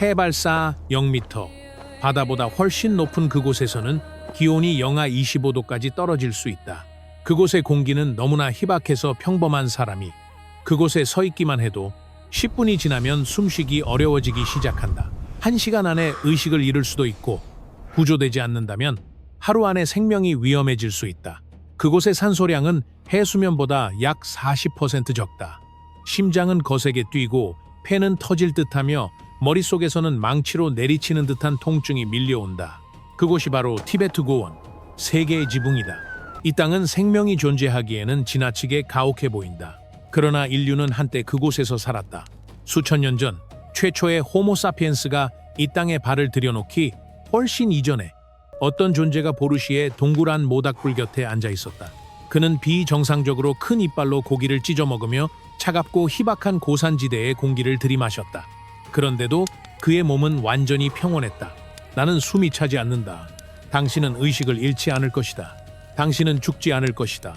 해발 쌓 0m, 바다보다 훨씬 높은 그곳에서는 기온이 영하 25도까지 떨어질 수 있다. 그곳의 공기는 너무나 희박해서 평범한 사람이 그곳에 서 있기만 해도 10분이 지나면 숨쉬기 어려워지기 시작한다. 1시간 안에 의식을 잃을 수도 있고 구조되지 않는다면 하루 안에 생명이 위험해질 수 있다. 그곳의 산소량은 해수면보다 약 40% 적다. 심장은 거세게 뛰고 폐는 터질 듯하며 머릿속에서는 망치로 내리치는 듯한 통증이 밀려온다. 그곳이 바로 티베트 고원, 세계의 지붕이다. 이 땅은 생명이 존재하기에는 지나치게 가혹해 보인다. 그러나 인류는 한때 그곳에서 살았다. 수천 년 전 최초의 호모사피엔스가 이 땅에 발을 들여놓기 훨씬 이전에 어떤 존재가 보르시의 동그란 모닥불 곁에 앉아 있었다. 그는 비정상적으로 큰 이빨로 고기를 찢어 먹으며 차갑고 희박한 고산지대의 공기를 들이마셨다. 그런데도 그의 몸은 완전히 평온했다. 나는 숨이 차지 않는다. 당신은 의식을 잃지 않을 것이다. 당신은 죽지 않을 것이다.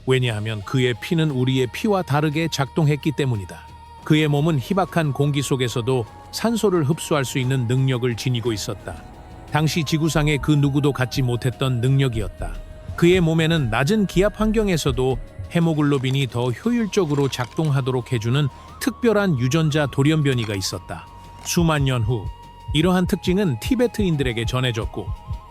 왜냐하면 그의 피는 우리의 피와 다르게 작동했기 때문이다. 그의 몸은 희박한 공기 속에서도 산소를 흡수할 수 있는 능력을 지니고 있었다. 당시 지구상의 그 누구도 갖지 못했던 능력이었다. 그의 몸에는 낮은 기압 환경에서도 헤모글로빈이 더 효율적으로 작동하도록 해주는 특별한 유전자 돌연변이가 있었다. 수만 년 후 이러한 특징은 티베트인들에게 전해졌고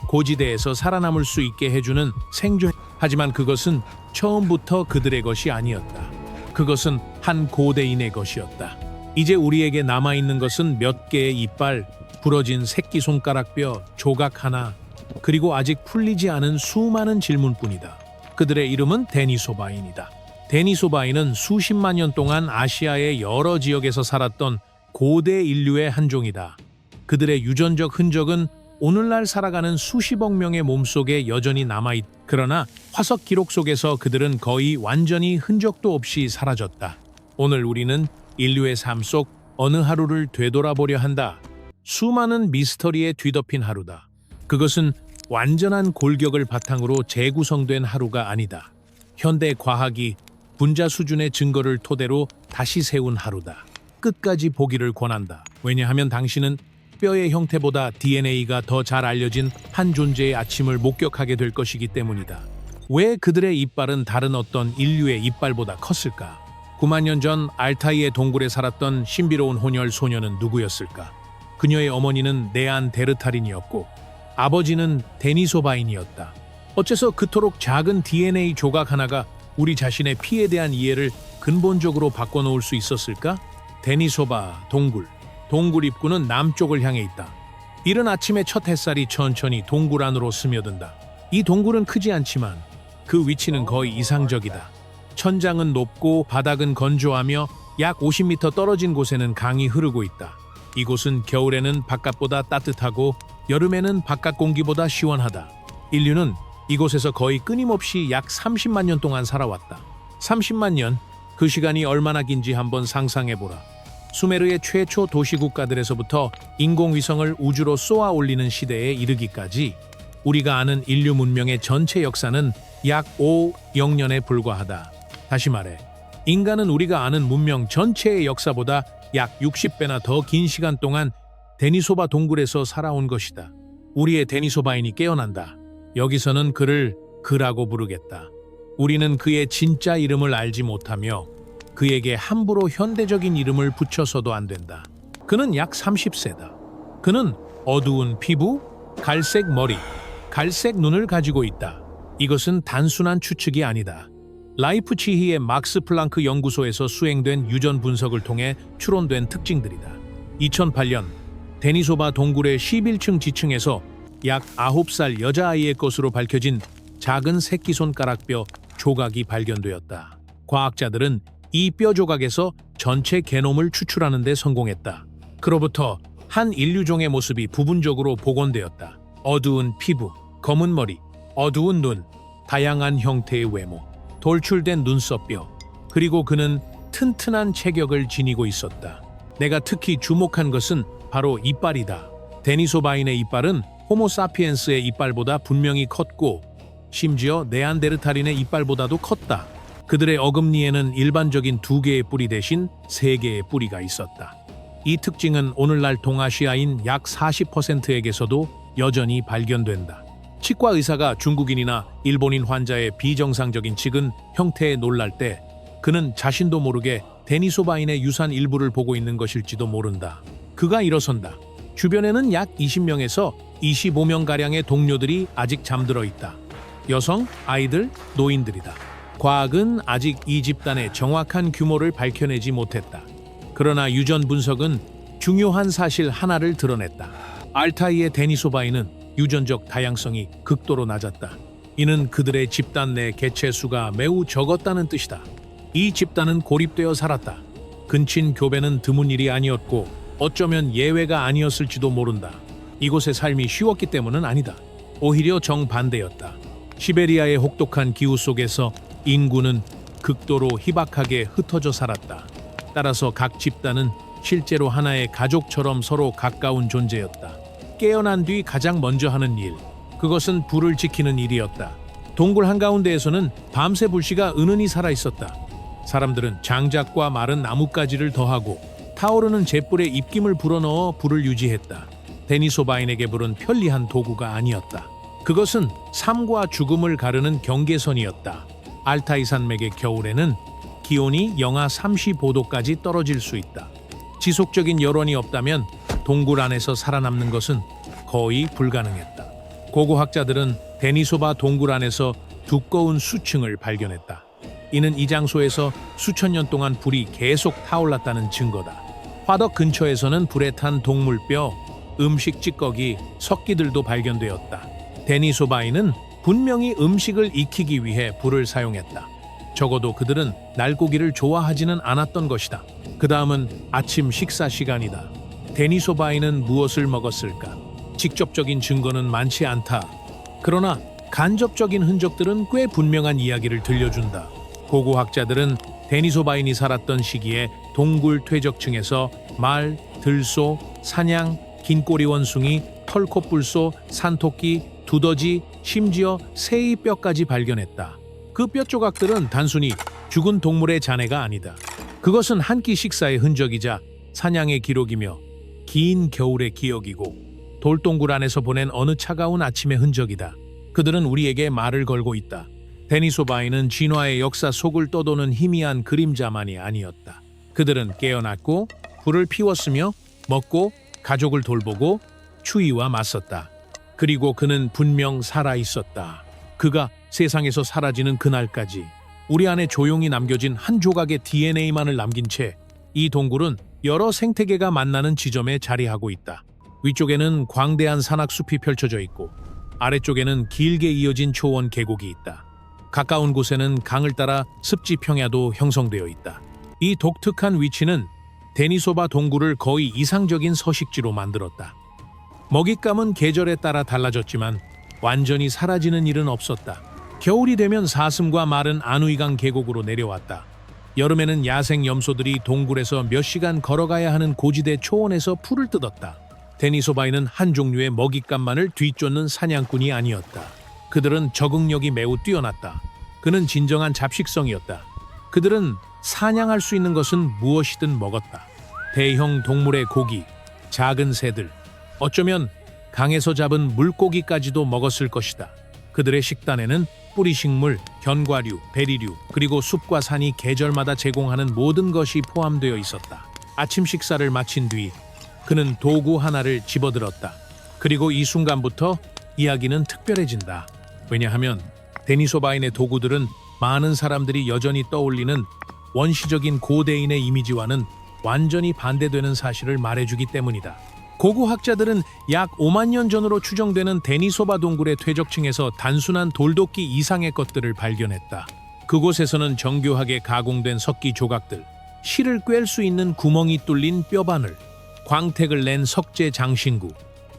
고지대에서 살아남을 수 있게 해주는 생존. 하지만 그것은 처음부터 그들의 것이 아니었다. 그것은 한 고대인의 것이었다. 이제 우리에게 남아있는 것은 몇 개의 이빨, 부러진 새끼손가락뼈, 조각 하나, 그리고 아직 풀리지 않은 수많은 질문뿐이다. 그들의 이름은 데니소바인이다. 데니소바인은 수십만 년 동안 아시아의 여러 지역에서 살았던 고대 인류의 한 종이다. 그들의 유전적 흔적은 오늘날 살아가는 수십억 명의 몸속에 여전히 남아있. 그러나 화석 기록 속에서 그들은 거의 완전히 흔적도 없이 사라졌다. 오늘 우리는 인류의 삶 속 어느 하루를 되돌아보려 한다. 수많은 미스터리에 뒤덮인 하루다. 그것은 완전한 골격을 바탕으로 재구성된 하루가 아니다. 현대 과학이 분자 수준의 증거를 토대로 다시 세운 하루다. 끝까지 보기를 권한다. 왜냐하면 당신은 뼈의 형태보다 DNA가 더 잘 알려진 한 존재의 아침을 목격하게 될 것이기 때문이다. 왜 그들의 이빨은 다른 어떤 인류의 이빨보다 컸을까? 9만 년 전 알타이의 동굴에 살았던 신비로운 혼혈 소녀는 누구였을까? 그녀의 어머니는 네안데르탈인이었고 아버지는 데니소바인이었다. 어째서 그토록 작은 DNA 조각 하나가 우리 자신의 피에 대한 이해를 근본적으로 바꿔놓을 수 있었을까? 데니소바 동굴 입구는 남쪽을 향해 있다. 이른 아침에 첫 햇살이 천천히 동굴 안으로 스며든다. 이 동굴은 크지 않지만 그 위치는 거의 이상적이다. 천장은 높고 바닥은 건조하며 약 50m 떨어진 곳에는 강이 흐르고 있다. 이곳은 겨울에는 바깥보다 따뜻하고 여름에는 바깥 공기보다 시원하다. 인류는 이곳에서 거의 끊임없이 약 30만 년 동안 살아왔다. 30만 년, 그 시간이 얼마나 긴지 한번 상상해보라. 수메르의 최초 도시 국가들에서부터 인공위성을 우주로 쏘아 올리는 시대에 이르기까지 우리가 아는 인류 문명의 전체 역사는 약 5억년에 불과하다. 다시 말해, 인간은 우리가 아는 문명 전체의 역사보다 약 60배나 더 긴 시간 동안 데니소바 동굴에서 살아온 것이다. 우리의 데니소바인이 깨어난다. 여기서는 그를 그라고 부르겠다. 우리는 그의 진짜 이름을 알지 못하며 그에게 함부로 현대적인 이름을 붙여서도 안 된다. 그는 약 30세다. 그는 어두운 피부, 갈색 머리, 갈색 눈을 가지고 있다. 이것은 단순한 추측이 아니다. 라이프치히의 막스 플랑크 연구소에서 수행된 유전 분석을 통해 추론된 특징들이다. 2008년 데니소바 동굴의 11층 지층에서 약 9살 여자아이의 것으로 밝혀진 작은 새끼손가락뼈 조각이 발견되었다. 과학자들은 이 뼈 조각에서 전체 게놈을 추출하는 데 성공했다. 그로부터 한 인류종의 모습이 부분적으로 복원되었다. 어두운 피부, 검은 머리, 어두운 눈, 다양한 형태의 외모, 돌출된 눈썹뼈, 그리고 그는 튼튼한 체격을 지니고 있었다. 내가 특히 주목한 것은 바로 이빨이다. 데니소바인의 이빨은 호모사피엔스의 이빨보다 분명히 컸고 심지어 네안데르탈인의 이빨보다도 컸다. 그들의 어금니에는 일반적인 2개의 뿌리 대신 3개의 뿌리가 있었다. 이 특징은 오늘날 동아시아인 약 40%에게서도 여전히 발견된다. 치과 의사가 중국인이나 일본인 환자의 비정상적인 치근 형태에 놀랄 때 그는 자신도 모르게 데니소바인의 유산 일부를 보고 있는 것일지도 모른다. 그가 일어선다. 주변에는 약 20명에서 25명가량의 동료들이 아직 잠들어 있다. 여성, 아이들, 노인들이다. 과학은 아직 이 집단의 정확한 규모를 밝혀내지 못했다. 그러나 유전 분석은 중요한 사실 하나를 드러냈다. 알타이의 데니소바인은 유전적 다양성이 극도로 낮았다. 이는 그들의 집단 내 개체 수가 매우 적었다는 뜻이다. 이 집단은 고립되어 살았다. 근친 교배는 드문 일이 아니었고 어쩌면 예외가 아니었을지도 모른다. 이곳의 삶이 쉬웠기 때문은 아니다. 오히려 정반대였다. 시베리아의 혹독한 기후 속에서 인구는 극도로 희박하게 흩어져 살았다. 따라서 각 집단은 실제로 하나의 가족처럼 서로 가까운 존재였다. 깨어난 뒤 가장 먼저 하는 일, 그것은 불을 지키는 일이었다. 동굴 한가운데에서는 밤새 불씨가 은은히 살아있었다. 사람들은 장작과 마른 나뭇가지를 더하고 타오르는 잿불에 입김을 불어넣어 불을 유지했다. 데니소바인에게 불은 편리한 도구가 아니었다. 그것은 삶과 죽음을 가르는 경계선이었다. 알타이 산맥의 겨울에는 기온이 영하 35도까지 떨어질 수 있다. 지속적인 열원이 없다면 동굴 안에서 살아남는 것은 거의 불가능했다. 고고학자들은 데니소바 동굴 안에서 두꺼운 수층을 발견했다. 이는 이 장소에서 수천 년 동안 불이 계속 타올랐다는 증거다. 화덕 근처에서는 불에 탄 동물뼈, 음식 찌꺼기, 석기들도 발견되었다. 데니소바인은 분명히 음식을 익히기 위해 불을 사용했다. 적어도 그들은 날고기를 좋아하지는 않았던 것이다. 그 다음은 아침 식사 시간이다. 데니소바인은 무엇을 먹었을까? 직접적인 증거는 많지 않다. 그러나 간접적인 흔적들은 꽤 분명한 이야기를 들려준다. 고고학자들은 데니소바인이 살았던 시기에 동굴 퇴적층에서 말, 들소, 사냥, 긴꼬리 원숭이, 털콧불소, 산토끼, 두더지, 심지어 새의 뼈까지 발견했다. 그 뼈 조각들은 단순히 죽은 동물의 잔해가 아니다. 그것은 한 끼 식사의 흔적이자 사냥의 기록이며 긴 겨울의 기억이고 돌동굴 안에서 보낸 어느 차가운 아침의 흔적이다. 그들은 우리에게 말을 걸고 있다. 데니소바인은 진화의 역사 속을 떠도는 희미한 그림자만이 아니었다. 그들은 깨어났고 불을 피웠으며 먹고 가족을 돌보고 추위와 맞섰다. 그리고 그는 분명 살아있었다. 그가 세상에서 사라지는 그날까지 우리 안에 조용히 남겨진 한 조각의 DNA만을 남긴 채 이 동굴은 여러 생태계가 만나는 지점에 자리하고 있다. 위쪽에는 광대한 산악숲이 펼쳐져 있고 아래쪽에는 길게 이어진 초원 계곡이 있다. 가까운 곳에는 강을 따라 습지 평야도 형성되어 있다. 이 독특한 위치는 데니소바 동굴을 거의 이상적인 서식지로 만들었다. 먹잇감은 계절에 따라 달라졌지만 완전히 사라지는 일은 없었다. 겨울이 되면 사슴과 말은 아누이강 계곡으로 내려왔다. 여름에는 야생 염소들이 동굴에서 몇 시간 걸어가야 하는 고지대 초원에서 풀을 뜯었다. 데니소바인은 한 종류의 먹잇감만을 뒤쫓는 사냥꾼이 아니었다. 그들은 적응력이 매우 뛰어났다. 그는 진정한 잡식성이었다. 그들은 사냥할 수 있는 것은 무엇이든 먹었다. 대형 동물의 고기, 작은 새들, 어쩌면 강에서 잡은 물고기까지도 먹었을 것이다. 그들의 식단에는 뿌리식물, 견과류, 베리류, 그리고 숲과 산이 계절마다 제공하는 모든 것이 포함되어 있었다. 아침 식사를 마친 뒤 그는 도구 하나를 집어들었다. 그리고 이 순간부터 이야기는 특별해진다. 왜냐하면 데니소바인의 도구들은 많은 사람들이 여전히 떠올리는 원시적인 고대인의 이미지와는 완전히 반대되는 사실을 말해주기 때문이다. 고고학자들은 약 5만 년 전으로 추정되는 데니소바 동굴의 퇴적층에서 단순한 돌도끼 이상의 것들을 발견했다. 그곳에서는 정교하게 가공된 석기 조각들, 실을 꿰을 수 있는 구멍이 뚫린 뼈바늘, 광택을 낸 석재 장신구,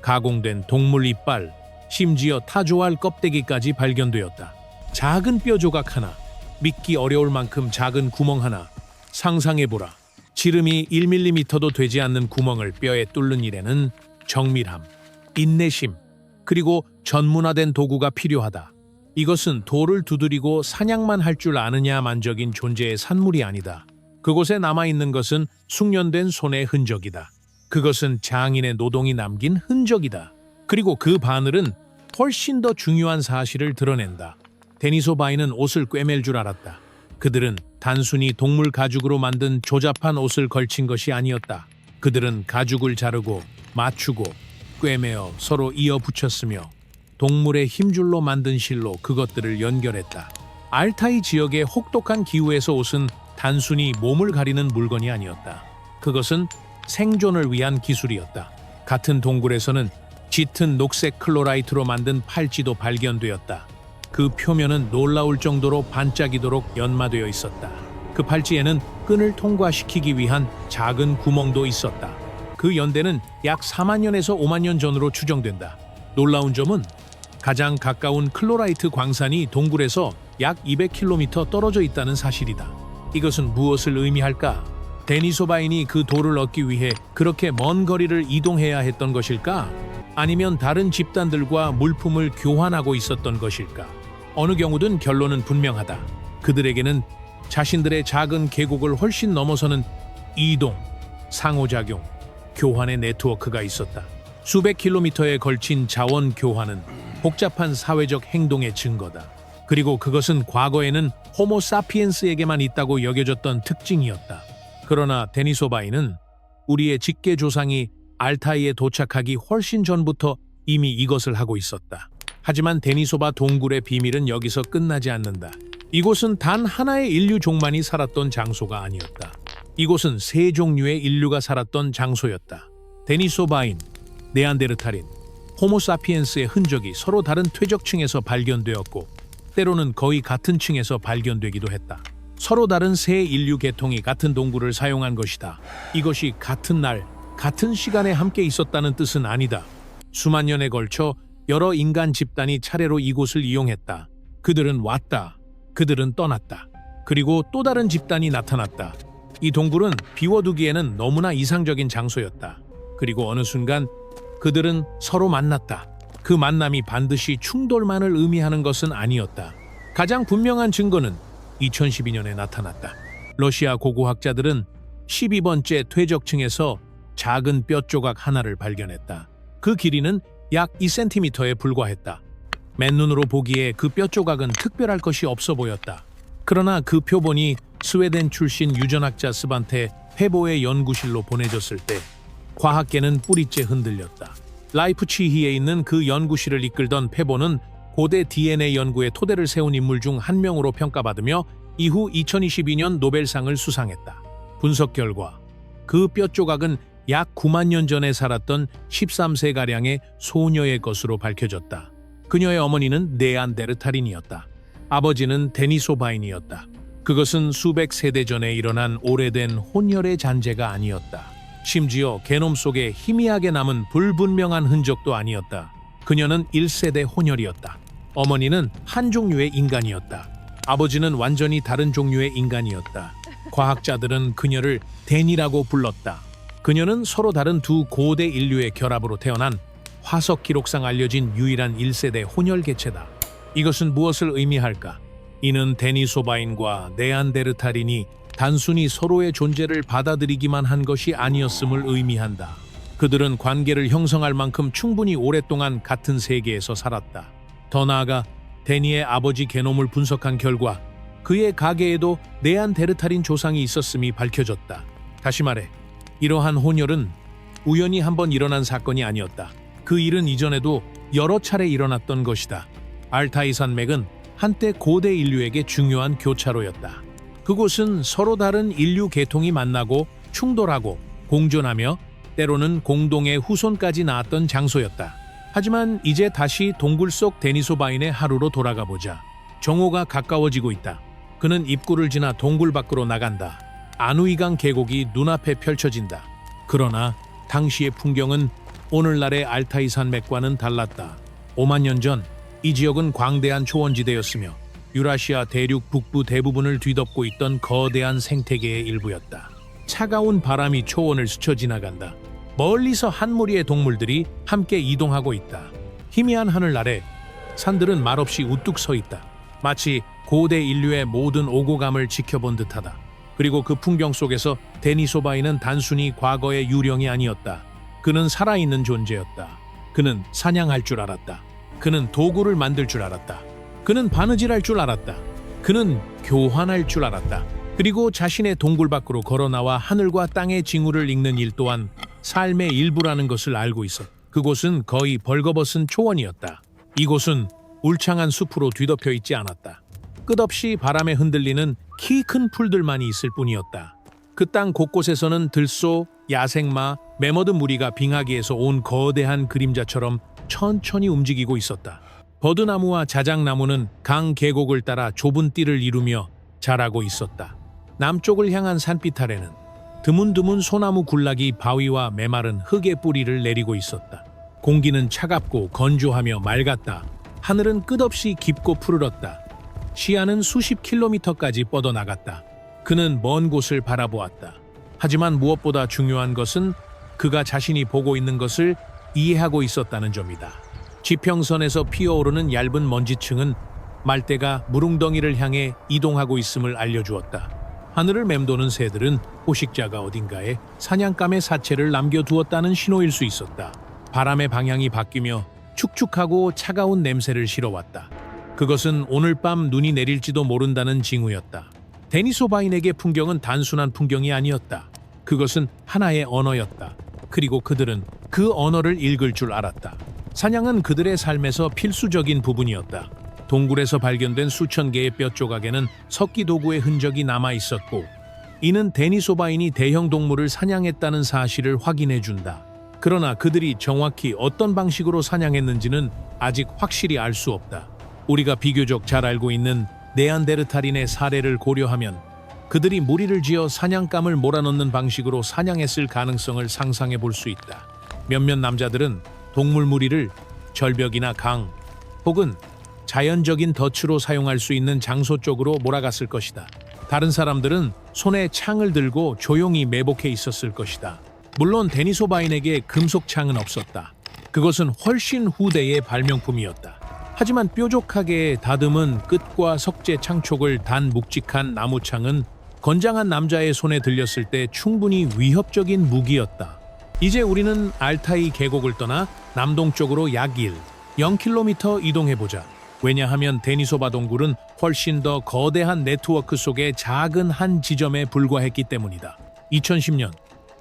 가공된 동물 이빨, 심지어 타조알 껍데기까지 발견되었다. 작은 뼈 조각 하나, 믿기 어려울 만큼 작은 구멍 하나, 상상해보라. 지름이 1mm도 되지 않는 구멍을 뼈에 뚫는 일에는 정밀함, 인내심, 그리고 전문화된 도구가 필요하다. 이것은 돌을 두드리고 사냥만 할 줄 아느냐 만적인 존재의 산물이 아니다. 그곳에 남아있는 것은 숙련된 손의 흔적이다. 그것은 장인의 노동이 남긴 흔적이다. 그리고 그 바늘은 훨씬 더 중요한 사실을 드러낸다. 데니소바이는 옷을 꿰맬 줄 알았다. 그들은 단순히 동물 가죽으로 만든 조잡한 옷을 걸친 것이 아니었다. 그들은 가죽을 자르고 맞추고 꿰매어 서로 이어 붙였으며 동물의 힘줄로 만든 실로 그것들을 연결했다. 알타이 지역의 혹독한 기후에서 옷은 단순히 몸을 가리는 물건이 아니었다. 그것은 생존을 위한 기술이었다. 같은 동굴에서는 짙은 녹색 클로라이트로 만든 팔찌도 발견되었다. 그 표면은 놀라울 정도로 반짝이도록 연마되어 있었다. 그 팔찌에는 끈을 통과시키기 위한 작은 구멍도 있었다. 그 연대는 약 4만 년에서 5만 년 전으로 추정된다. 놀라운 점은 가장 가까운 클로라이트 광산이 동굴에서 약 200km 떨어져 있다는 사실이다. 이것은 무엇을 의미할까? 데니소바인이 그 돌을 얻기 위해 그렇게 먼 거리를 이동해야 했던 것일까? 아니면 다른 집단들과 물품을 교환하고 있었던 것일까? 어느 경우든 결론은 분명하다. 그들에게는 자신들의 작은 계곡을 훨씬 넘어서는 이동, 상호작용, 교환의 네트워크가 있었다. 수백 킬로미터에 걸친 자원 교환은 복잡한 사회적 행동의 증거다. 그리고 그것은 과거에는 호모 사피엔스에게만 있다고 여겨졌던 특징이었다. 그러나 데니소바이는 우리의 직계 조상이 알타이에 도착하기 훨씬 전부터 이미 이것을 하고 있었다. 하지만 데니소바 동굴의 비밀은 여기서 끝나지 않는다. 이곳은 단 하나의 인류 종만이 살았던 장소가 아니었다. 이곳은 세 종류의 인류가 살았던 장소였다. 데니소바인, 네안데르탈인, 호모사피엔스의 흔적이 서로 다른 퇴적층에서 발견되었고 때로는 거의 같은 층에서 발견되기도 했다. 서로 다른 세 인류 계통이 같은 동굴을 사용한 것이다. 이것이 같은 날, 같은 시간에 함께 있었다는 뜻은 아니다. 수만 년에 걸쳐 여러 인간 집단이 차례로 이곳을 이용했다. 그들은 왔다. 그들은 떠났다. 그리고 또 다른 집단이 나타났다. 이 동굴은 비워두기에는 너무나 이상적인 장소였다. 그리고 어느 순간 그들은 서로 만났다. 그 만남이 반드시 충돌만을 의미하는 것은 아니었다. 가장 분명한 증거는 2012년에 나타났다. 러시아 고고학자들은 12번째 퇴적층에서 작은 뼈 조각 하나를 발견했다. 그 길이는 약 2cm에 불과했다. 맨눈으로 보기에 그 뼈 조각은 특별할 것이 없어 보였다. 그러나 그 표본이 스웨덴 출신 유전학자 스반테 페보의 연구실로 보내졌을 때 과학계는 뿌리째 흔들렸다. 라이프치히에 있는 그 연구실을 이끌던 페보는 고대 DNA 연구에 토대를 세운 인물 중 한 명으로 평가받으며 이후 2022년 노벨상을 수상했다. 분석 결과 그 뼈 조각은 약 9만 년 전에 살았던 13세가량의 소녀의 것으로 밝혀졌다. 그녀의 어머니는 네안데르탈인이었다. 아버지는 데니소바인이었다. 그것은 수백 세대 전에 일어난 오래된 혼혈의 잔재가 아니었다. 심지어 게놈 속에 희미하게 남은 불분명한 흔적도 아니었다. 그녀는 1세대 혼혈이었다. 어머니는 한 종류의 인간이었다. 아버지는 완전히 다른 종류의 인간이었다. 과학자들은 그녀를 데니라고 불렀다. 그녀는 서로 다른 두 고대 인류의 결합으로 태어난 화석 기록상 알려진 유일한 1세대 혼혈 개체다. 이것은 무엇을 의미할까? 이는 데니소바인과 네안데르탈인이 단순히 서로의 존재를 받아들이기만 한 것이 아니었음을 의미한다. 그들은 관계를 형성할 만큼 충분히 오랫동안 같은 세계에서 살았다. 더 나아가 데니의 아버지 게놈을 분석한 결과 그의 가계에도 네안데르탈인 조상이 있었음이 밝혀졌다. 다시 말해 이러한 혼혈은 우연히 한번 일어난 사건이 아니었다. 그 일은 이전에도 여러 차례 일어났던 것이다. 알타이 산맥은 한때 고대 인류에게 중요한 교차로였다. 그곳은 서로 다른 인류 계통이 만나고 충돌하고 공존하며 때로는 공동의 후손까지 낳았던 장소였다. 하지만 이제 다시 동굴 속 데니소바인의 하루로 돌아가 보자. 정오가 가까워지고 있다. 그는 입구를 지나 동굴 밖으로 나간다. 아누이강 계곡이 눈앞에 펼쳐진다. 그러나 당시의 풍경은 오늘날의 알타이 산맥과는 달랐다. 5만 년 전 이 지역은 광대한 초원지대였으며 유라시아 대륙 북부 대부분을 뒤덮고 있던 거대한 생태계의 일부였다. 차가운 바람이 초원을 스쳐 지나간다. 멀리서 한 무리의 동물들이 함께 이동하고 있다. 희미한 하늘 아래 산들은 말없이 우뚝 서 있다. 마치 고대 인류의 모든 오고감을 지켜본 듯하다. 그리고 그 풍경 속에서 데니소바이는 단순히 과거의 유령이 아니었다. 그는 살아있는 존재였다. 그는 사냥할 줄 알았다. 그는 도구를 만들 줄 알았다. 그는 바느질할 줄 알았다. 그는 교환할 줄 알았다. 그리고 자신의 동굴 밖으로 걸어나와 하늘과 땅의 징후를 읽는 일 또한 삶의 일부라는 것을 알고 있었다. 그곳은 거의 벌거벗은 초원이었다. 이곳은 울창한 숲으로 뒤덮여 있지 않았다. 끝없이 바람에 흔들리는 키 큰 풀들만이 있을 뿐이었다. 그 땅 곳곳에서는 들소, 야생마, 메머드 무리가 빙하기에서 온 거대한 그림자처럼 천천히 움직이고 있었다. 버드나무와 자작나무는 강 계곡을 따라 좁은 띠를 이루며 자라고 있었다. 남쪽을 향한 산빛 아래는 드문드문 소나무 군락이 바위와 메마른 흙의 뿌리를 내리고 있었다. 공기는 차갑고 건조하며 맑았다. 하늘은 끝없이 깊고 푸르렀다. 시야는 수십 킬로미터까지 뻗어나갔다. 그는 먼 곳을 바라보았다. 하지만 무엇보다 중요한 것은 그가 자신이 보고 있는 것을 이해하고 있었다는 점이다. 지평선에서 피어오르는 얇은 먼지층은 말대가 물웅덩이를 향해 이동하고 있음을 알려주었다. 하늘을 맴도는 새들은 포식자가 어딘가에 사냥감의 사체를 남겨두었다는 신호일 수 있었다. 바람의 방향이 바뀌며 축축하고 차가운 냄새를 실어왔다. 그것은 오늘 밤 눈이 내릴지도 모른다는 징후였다. 데니소바인에게 풍경은 단순한 풍경이 아니었다. 그것은 하나의 언어였다. 그리고 그들은 그 언어를 읽을 줄 알았다. 사냥은 그들의 삶에서 필수적인 부분이었다. 동굴에서 발견된 수천 개의 뼈 조각에는 석기 도구의 흔적이 남아 있었고, 이는 데니소바인이 대형 동물을 사냥했다는 사실을 확인해 준다. 그러나 그들이 정확히 어떤 방식으로 사냥했는지는 아직 확실히 알 수 없다. 우리가 비교적 잘 알고 있는 네안데르탈인의 사례를 고려하면 그들이 무리를 지어 사냥감을 몰아넣는 방식으로 사냥했을 가능성을 상상해 볼 수 있다. 몇몇 남자들은 동물 무리를 절벽이나 강 혹은 자연적인 덫으로 사용할 수 있는 장소 쪽으로 몰아갔을 것이다. 다른 사람들은 손에 창을 들고 조용히 매복해 있었을 것이다. 물론 데니소바인에게 금속 창은 없었다. 그것은 훨씬 후대의 발명품이었다. 하지만 뾰족하게 다듬은 끝과 석재 창촉을 단 묵직한 나무창은 건장한 남자의 손에 들렸을 때 충분히 위협적인 무기였다. 이제 우리는 알타이 계곡을 떠나 남동쪽으로 약 0km 이동해보자. 왜냐하면 데니소바 동굴은 훨씬 더 거대한 네트워크 속의 작은 한 지점에 불과했기 때문이다. 2010년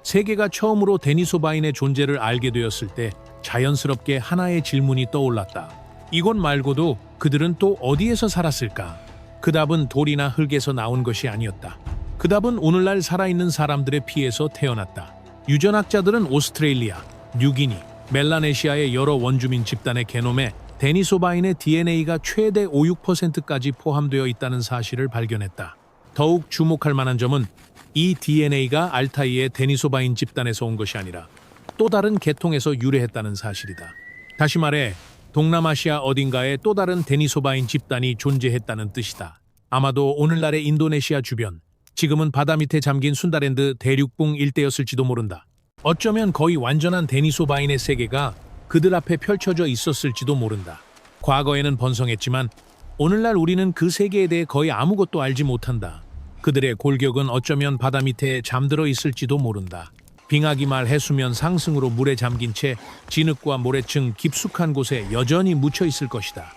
세계가 처음으로 데니소바인의 존재를 알게 되었을 때 자연스럽게 하나의 질문이 떠올랐다. 이곳 말고도 그들은 또 어디에서 살았을까? 그 답은 돌이나 흙에서 나온 것이 아니었다. 그 답은 오늘날 살아있는 사람들의 피에서 태어났다. 유전학자들은 오스트레일리아, 뉴기니, 멜라네시아의 여러 원주민 집단의 게놈에 데니소바인의 DNA가 최대 56%까지 포함되어 있다는 사실을 발견했다. 더욱 주목할 만한 점은 이 DNA가 알타이의 데니소바인 집단에서 온 것이 아니라 또 다른 계통에서 유래했다는 사실이다. 다시 말해 동남아시아 어딘가에 또 다른 데니소바인 집단이 존재했다는 뜻이다. 아마도 오늘날의 인도네시아 주변, 지금은 바다 밑에 잠긴 순다랜드 대륙붕 일대였을지도 모른다. 어쩌면 거의 완전한 데니소바인의 세계가 그들 앞에 펼쳐져 있었을지도 모른다. 과거에는 번성했지만 오늘날 우리는 그 세계에 대해 거의 아무것도 알지 못한다. 그들의 골격은 어쩌면 바다 밑에 잠들어 있을지도 모른다. 빙하기 말 해수면 상승으로 물에 잠긴 채 진흙과 모래층 깊숙한 곳에 여전히 묻혀 있을 것이다.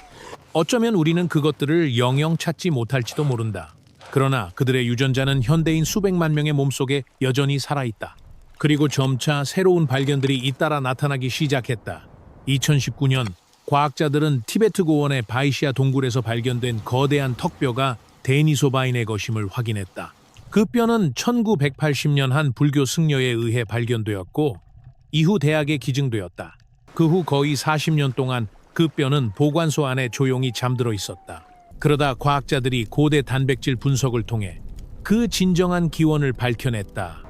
어쩌면 우리는 그것들을 영영 찾지 못할지도 모른다. 그러나 그들의 유전자는 현대인 수백만 명의 몸속에 여전히 살아있다. 그리고 점차 새로운 발견들이 잇따라 나타나기 시작했다. 2019년 과학자들은 티베트 고원의 바이시아 동굴에서 발견된 거대한 턱뼈가 데니소바인의 것임을 확인했다. 그 뼈는 1980년 한 불교 승려에 의해 발견되었고 이후 대학에 기증되었다. 그 후 거의 40년 동안 그 뼈는 보관소 안에 조용히 잠들어 있었다. 그러다 과학자들이 고대 단백질 분석을 통해 그 진정한 기원을 밝혀냈다.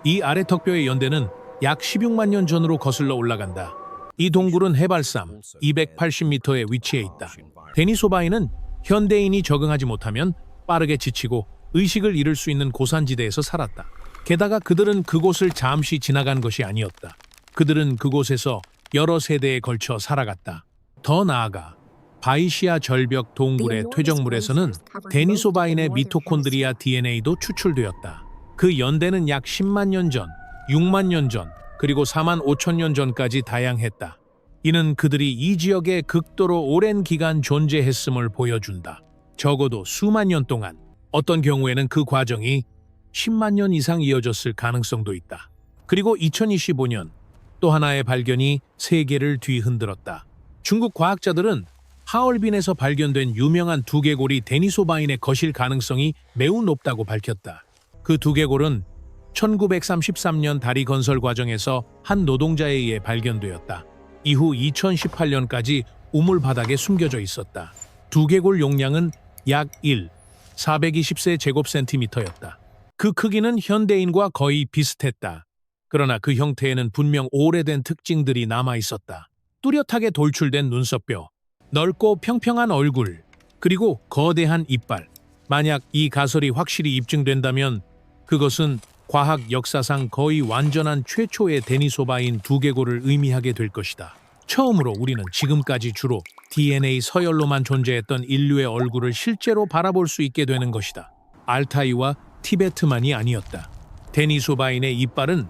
이 아래 턱뼈의 연대는 약 16만 년 전으로 거슬러 올라간다. 이 동굴은 해발삼 280m에 위치해 있다. 데니소바인은 현대인이 적응하지 못하면 빠르게 지치고 의식을 잃을 수 있는 고산지대에서 살았다. 게다가 그들은 그곳을 잠시 지나간 것이 아니었다. 그들은 그곳에서 여러 세대에 걸쳐 살아갔다. 더 나아가 바이시아 절벽 동굴의 퇴적물에서는 데니소바인의 미토콘드리아 DNA도 추출되었다. 그 연대는 약 10만 년 전, 6만 년 전, 그리고 4만 5천 년 전까지 다양했다. 이는 그들이 이 지역에 극도로 오랜 기간 존재했음을 보여준다. 적어도 수만 년 동안, 어떤 경우에는 그 과정이 10만 년 이상 이어졌을 가능성도 있다. 그리고 2025년 또 하나의 발견이 세계를 뒤흔들었다. 중국 과학자들은 하얼빈에서 발견된 유명한 두개골이 데니소바인의 것일 가능성이 매우 높다고 밝혔다. 그 두개골은 1933년 다리 건설 과정에서 한 노동자에 의해 발견되었다. 이후 2018년까지 우물 바닥에 숨겨져 있었다. 두개골 용량은 약 420세 제곱센티미터였다. 그 크기는 현대인과 거의 비슷했다. 그러나 그 형태에는 분명 오래된 특징들이 남아 있었다. 뚜렷하게 돌출된 눈썹뼈, 넓고 평평한 얼굴, 그리고 거대한 이빨. 만약 이 가설이 확실히 입증된다면 그것은 과학 역사상 거의 완전한 최초의 데니소바인 두개골을 의미하게 될 것이다. 처음으로 우리는 지금까지 주로 DNA 서열로만 존재했던 인류의 얼굴을 실제로 바라볼 수 있게 되는 것이다. 알타이와 티베트만이 아니었다. 데니소바인의 이빨은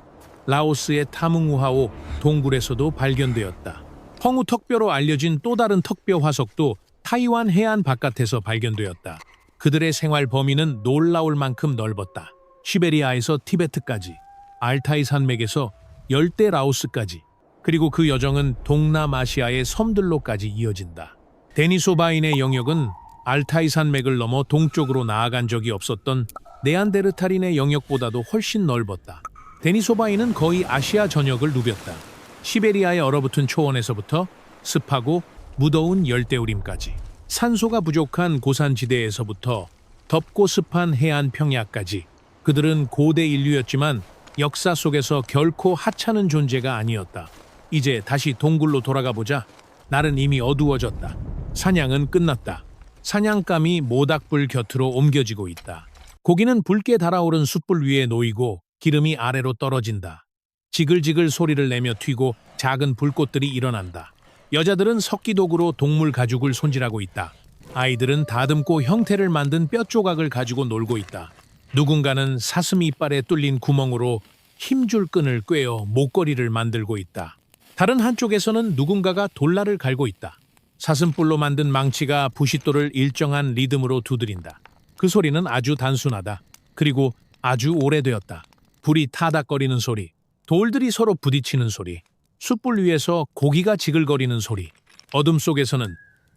라오스의 타뭉우하오 동굴에서도 발견되었다. 펑우 턱뼈로 알려진 또 다른 턱뼈 화석도 타이완 해안 바깥에서 발견되었다. 그들의 생활 범위는 놀라울 만큼 넓었다. 시베리아에서 티베트까지, 알타이 산맥에서 열대 라오스까지, 그리고 그 여정은 동남아시아의 섬들로까지 이어진다. 데니소바인의 영역은 알타이 산맥을 넘어 동쪽으로 나아간 적이 없었던 네안데르탈인의 영역보다도 훨씬 넓었다. 데니소바인은 거의 아시아 전역을 누볐다. 시베리아의 얼어붙은 초원에서부터 습하고 무더운 열대우림까지, 산소가 부족한 고산지대에서부터 덥고 습한 해안 평야까지, 그들은 고대 인류였지만 역사 속에서 결코 하찮은 존재가 아니었다. 이제 다시 동굴로 돌아가 보자. 날은 이미 어두워졌다. 사냥은 끝났다. 사냥감이 모닥불 곁으로 옮겨지고 있다. 고기는 붉게 달아오른 숯불 위에 놓이고 기름이 아래로 떨어진다. 지글지글 소리를 내며 튀고 작은 불꽃들이 일어난다. 여자들은 석기도구로 동물 가죽을 손질하고 있다. 아이들은 다듬고 형태를 만든 뼈 조각을 가지고 놀고 있다. 누군가는 사슴 이빨에 뚫린 구멍으로 힘줄 끈을 꿰어 목걸이를 만들고 있다. 다른 한쪽에서는 누군가가 돌라를 갈고 있다. 사슴뿔로 만든 망치가 부싯돌을 일정한 리듬으로 두드린다. 그 소리는 아주 단순하다. 그리고 아주 오래되었다. 불이 타닥거리는 소리, 돌들이 서로 부딪히는 소리, 숯불 위에서 고기가 지글거리는 소리, 어둠 속에서는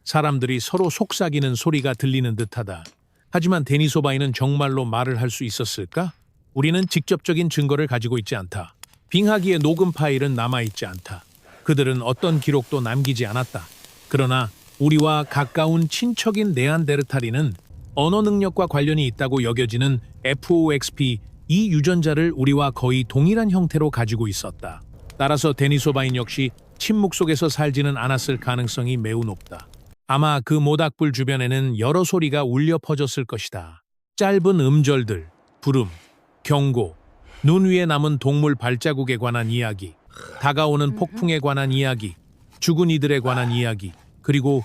사람들이 서로 속삭이는 소리가 들리는 듯하다. 하지만 데니소바인은 정말로 말을 할 수 있었을까? 우리는 직접적인 증거를 가지고 있지 않다. 빙하기의 녹음 파일은 남아있지 않다. 그들은 어떤 기록도 남기지 않았다. 그러나 우리와 가까운 친척인 네안데르탈인은 언어 능력과 관련이 있다고 여겨지는 FOXP, 이 유전자를 우리와 거의 동일한 형태로 가지고 있었다. 따라서 데니소바인 역시 침묵 속에서 살지는 않았을 가능성이 매우 높다. 아마 그 모닥불 주변에는 여러 소리가 울려 퍼졌을 것이다. 짧은 음절들, 부름, 경고, 눈 위에 남은 동물 발자국에 관한 이야기, 다가오는 폭풍에 관한 이야기, 죽은 이들에 관한 이야기, 그리고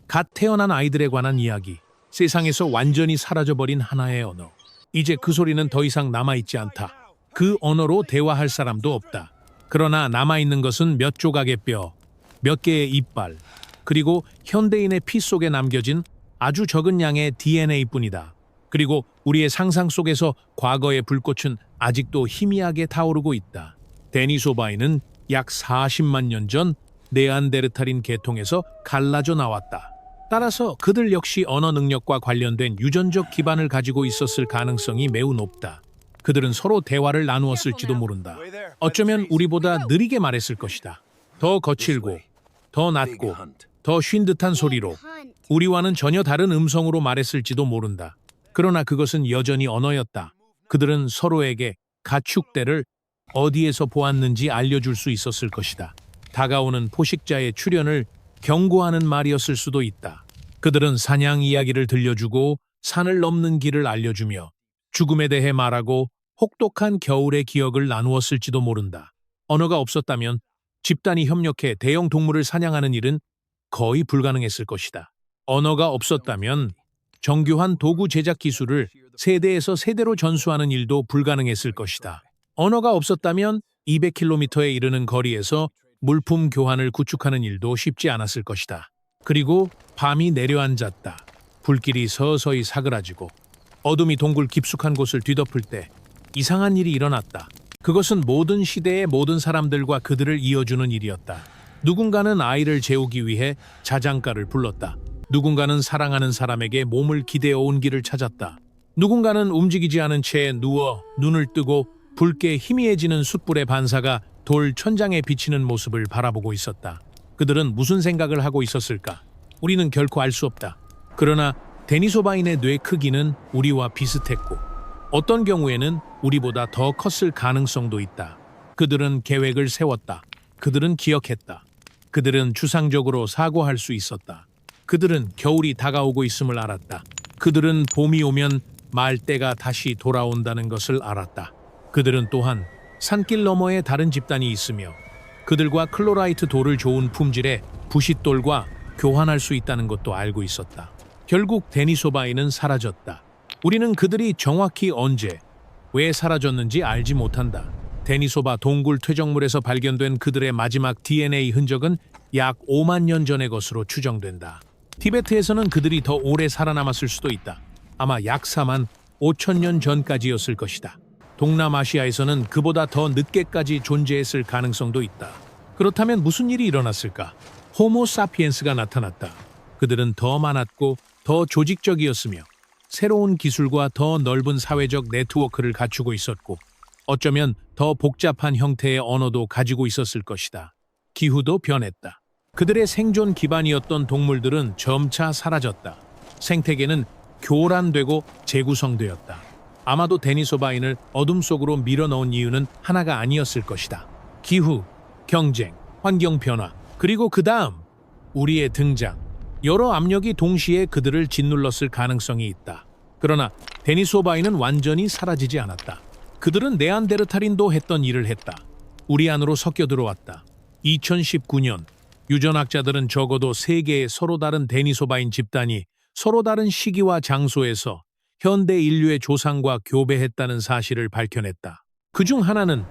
갓 태어난 아이들에 관한 이야기. 세상에서 완전히 사라져버린 하나의 언어. 이제 그 소리는 더 이상 남아있지 않다. 그 언어로 대화할 사람도 없다. 그러나 남아있는 것은 몇 조각의 뼈, 몇 개의 이빨, 그리고 현대인의 피 속에 남겨진 아주 적은 양의 DNA뿐이다. 그리고 우리의 상상 속에서 과거의 불꽃은 아직도 희미하게 타오르고 있다. 데니소바인은 약 40만 년 전 네안데르탈인 계통에서 갈라져 나왔다. 따라서 그들 역시 언어 능력과 관련된 유전적 기반을 가지고 있었을 가능성이 매우 높다. 그들은 서로 대화를 나누었을지도 모른다. 어쩌면 우리보다 느리게 말했을 것이다. 더 거칠고, 더 낮고, 더 쉰 듯한 소리로 우리와는 전혀 다른 음성으로 말했을지도 모른다. 그러나 그것은 여전히 언어였다. 그들은 서로에게 가축대를 어디에서 보았는지 알려줄 수 있었을 것이다. 다가오는 포식자의 출현을 경고하는 말이었을 수도 있다. 그들은 사냥 이야기를 들려주고 산을 넘는 길을 알려주며 죽음에 대해 말하고 혹독한 겨울의 기억을 나누었을지도 모른다. 언어가 없었다면 집단이 협력해 대형 동물을 사냥하는 일은 거의 불가능했을 것이다. 언어가 없었다면 정교한 도구 제작 기술을 세대에서 세대로 전수하는 일도 불가능했을 것이다. 언어가 없었다면 200km에 이르는 거리에서 물품 교환을 구축하는 일도 쉽지 않았을 것이다. 그리고 밤이 내려앉았다. 불길이 서서히 사그라지고 어둠이 동굴 깊숙한 곳을 뒤덮을 때 이상한 일이 일어났다. 그것은 모든 시대의 모든 사람들과 그들을 이어주는 일이었다. 누군가는 아이를 재우기 위해 자장가를 불렀다. 누군가는 사랑하는 사람에게 몸을 기대어 온 길을 찾았다. 누군가는 움직이지 않은 채 누워 눈을 뜨고 붉게 희미해지는 숯불의 반사가 돌 천장에 비치는 모습을 바라보고 있었다. 그들은 무슨 생각을 하고 있었을까? 우리는 결코 알 수 없다. 그러나 데니소바인의 뇌 크기는 우리와 비슷했고 어떤 경우에는 우리보다 더 컸을 가능성도 있다. 그들은 계획을 세웠다. 그들은 기억했다. 그들은 추상적으로 사고할 수 있었다. 그들은 겨울이 다가오고 있음을 알았다. 그들은 봄이 오면 말대가 다시 돌아온다는 것을 알았다. 그들은 또한 산길 너머에 다른 집단이 있으며 그들과 클로라이트 돌을 좋은 품질의 부싯돌과 교환할 수 있다는 것도 알고 있었다. 결국 데니소바인은 사라졌다. 우리는 그들이 정확히 언제, 왜 사라졌는지 알지 못한다. 데니소바 동굴 퇴적물에서 발견된 그들의 마지막 DNA 흔적은 약 5만 년 전의 것으로 추정된다. 티베트에서는 그들이 더 오래 살아남았을 수도 있다. 아마 약 4만 5천 년 전까지였을 것이다. 동남아시아에서는 그보다 더 늦게까지 존재했을 가능성도 있다. 그렇다면 무슨 일이 일어났을까? 호모 사피엔스가 나타났다. 그들은 더 많았고 더 조직적이었으며 새로운 기술과 더 넓은 사회적 네트워크를 갖추고 있었고 어쩌면 더 복잡한 형태의 언어도 가지고 있었을 것이다. 기후도 변했다. 그들의 생존 기반이었던 동물들은 점차 사라졌다. 생태계는 교란되고 재구성되었다. 아마도 데니소바인을 어둠 속으로 밀어넣은 이유는 하나가 아니었을 것이다. 기후, 경쟁, 환경 변화, 그리고 그 다음 우리의 등장. 여러 압력이 동시에 그들을 짓눌렀을 가능성이 있다. 그러나 데니소바인은 완전히 사라지지 않았다. 그들은 네안데르탈인도 했던 일을 했다. 우리 안으로 섞여 들어왔다. 2019년 유전학자들은 적어도 3개의 서로 다른 데니소바인 집단이 서로 다른 시기와 장소에서 현대 인류의 조상과 교배했다는 사실을 밝혀냈다. 그중 하나는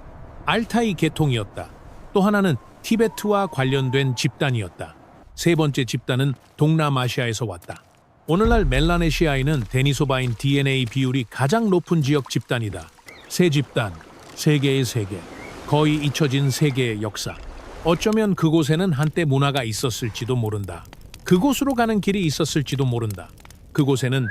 알타이 계통이었다. 또 하나는 티베트와 관련된 집단이었다. 세 번째 집단은 동남아시아에서 왔다. 오늘날 멜라네시아에는 데니소바인 DNA 비율이 가장 높은 지역 집단이다. 세 집단, 세계의 세계, 거의 잊혀진 세계의 역사. 어쩌면 그곳에는 한때 문화가 있었을지도 모른다. 그곳으로 가는 길이 있었을지도 모른다. 그곳에는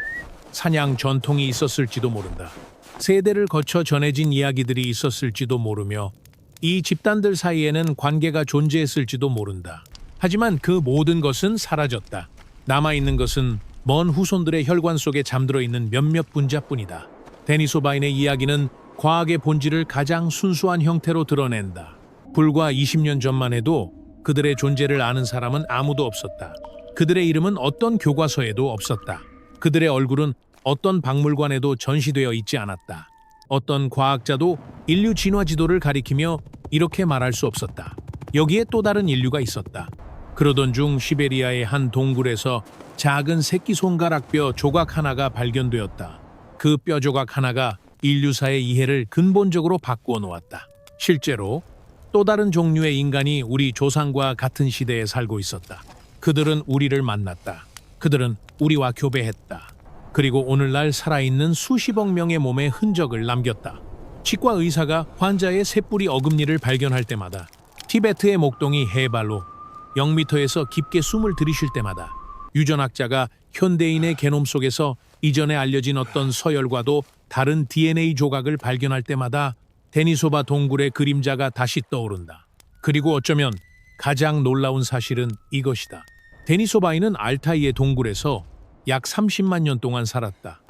사냥 전통이 있었을지도 모른다. 세대를 거쳐 전해진 이야기들이 있었을지도 모르며 이 집단들 사이에는 관계가 존재했을지도 모른다. 하지만 그 모든 것은 사라졌다. 남아있는 것은 먼 후손들의 혈관 속에 잠들어 있는 몇몇 분자뿐이다. 데니소바인의 이야기는 과학의 본질을 가장 순수한 형태로 드러낸다. 불과 20년 전만 해도 그들의 존재를 아는 사람은 아무도 없었다. 그들의 이름은 어떤 교과서에도 없었다. 그들의 얼굴은 어떤 박물관에도 전시되어 있지 않았다. 어떤 과학자도 인류 진화 지도를 가리키며 이렇게 말할 수 없었다. 여기에 또 다른 인류가 있었다. 그러던 중 시베리아의 한 동굴에서 작은 새끼손가락뼈 조각 하나가 발견되었다. 그 뼈 조각 하나가 인류사의 이해를 근본적으로 바꾸어 놓았다. 실제로 또 다른 종류의 인간이 우리 조상과 같은 시대에 살고 있었다. 그들은 우리를 만났다. 그들은 우리와 교배했다. 그리고 오늘날 살아있는 수십억 명의 몸에 흔적을 남겼다. 치과 의사가 환자의 셋뿌리 어금니를 발견할 때마다, 티베트의 목동이 해발로 0m에서 깊게 숨을 들이쉴 때마다, 유전학자가 현대인의 게놈 속에서 이전에 알려진 어떤 서열과도 다른 DNA 조각을 발견할 때마다 데니소바 동굴의 그림자가 다시 떠오른다. 그리고 어쩌면 가장 놀라운 사실은 이것이다. 데니소바인은 알타이의 동굴에서 약 30만 년 동안 살았다.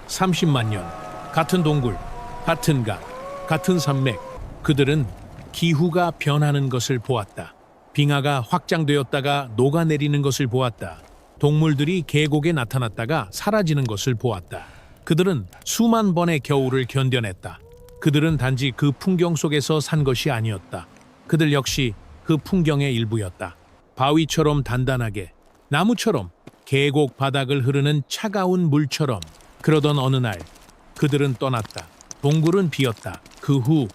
30만 년, 같은 동굴, 같은 강, 같은 산맥. 그들은 기후가 변하는 것을 보았다. 빙하가 확장되었다가 녹아내리는 것을 보았다. 동물들이 계곡에 나타났다가 사라지는 것을 보았다. 그들은 수만 번의 겨울을 견뎌냈다. 그들은 단지 그 풍경 속에서 산 것이 아니었다. 그들 역시 그 풍경의 일부였다. 바위처럼 단단하게, 나무처럼, 계곡 바닥을 흐르는 차가운 물처럼. 그러던 어느 날 그들은 떠났다. 동굴은 비었다. 그 후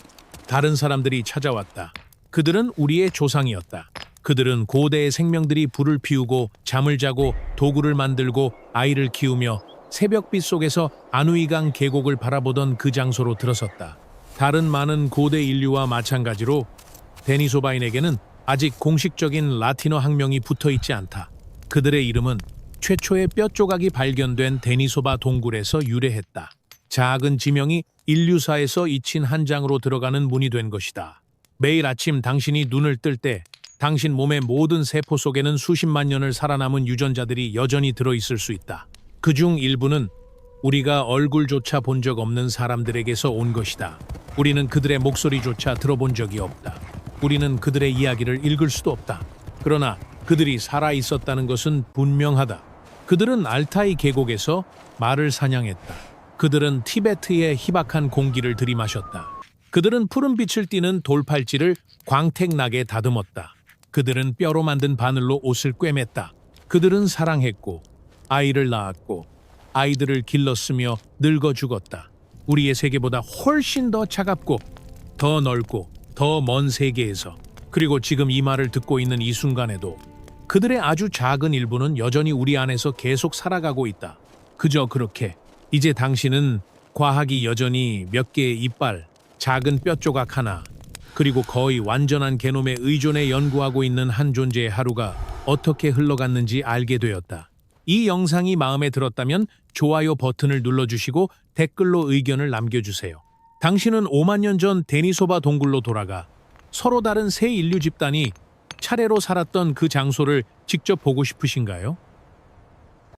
다른 사람들이 찾아왔다. 그들은 우리의 조상이었다. 그들은 고대의 생명들이 불을 피우고 잠을 자고 도구를 만들고 아이를 키우며 새벽빛 속에서 아누이강 계곡을 바라보던 그 장소로 들어섰다. 다른 많은 고대 인류와 마찬가지로 데니소바인에게는 아직 공식적인 라틴어 학명이 붙어 있지 않다. 그들의 이름은 최초의 뼈 조각이 발견된 데니소바 동굴에서 유래했다. 작은 지명이 인류사에서 잊힌 한 장으로 들어가는 문이 된 것이다. 매일 아침 당신이 눈을 뜰 때 당신 몸의 모든 세포 속에는 수십만 년을 살아남은 유전자들이 여전히 들어있을 수 있다. 그중 일부는 우리가 얼굴조차 본 적 없는 사람들에게서 온 것이다. 우리는 그들의 목소리조차 들어본 적이 없다. 우리는 그들의 이야기를 읽을 수도 없다. 그러나 그들이 살아 있었다는 것은 분명하다. 그들은 알타이 계곡에서 말을 사냥했다. 그들은 티베트의 희박한 공기를 들이마셨다. 그들은 푸른 빛을 띠는 돌팔찌를 광택나게 다듬었다. 그들은 뼈로 만든 바늘로 옷을 꿰맸다. 그들은 사랑했고 아이를 낳았고 아이들을 길렀으며 늙어 죽었다. 우리의 세계보다 훨씬 더 차갑고 더 넓고 더 먼 세계에서, 그리고 지금 이 말을 듣고 있는 이 순간에도 그들의 아주 작은 일부는 여전히 우리 안에서 계속 살아가고 있다. 그저 그렇게 이제 당신은 과학이 여전히 몇 개의 이빨, 작은 뼈 조각 하나, 그리고 거의 완전한 게놈에 의존해 연구하고 있는 한 존재의 하루가 어떻게 흘러갔는지 알게 되었다. 이 영상이 마음에 들었다면 좋아요 버튼을 눌러주시고 댓글로 의견을 남겨주세요. 당신은 5만 년 전 데니소바 동굴로 돌아가 서로 다른 새 인류 집단이 차례로 살았던 그 장소를 직접 보고 싶으신가요?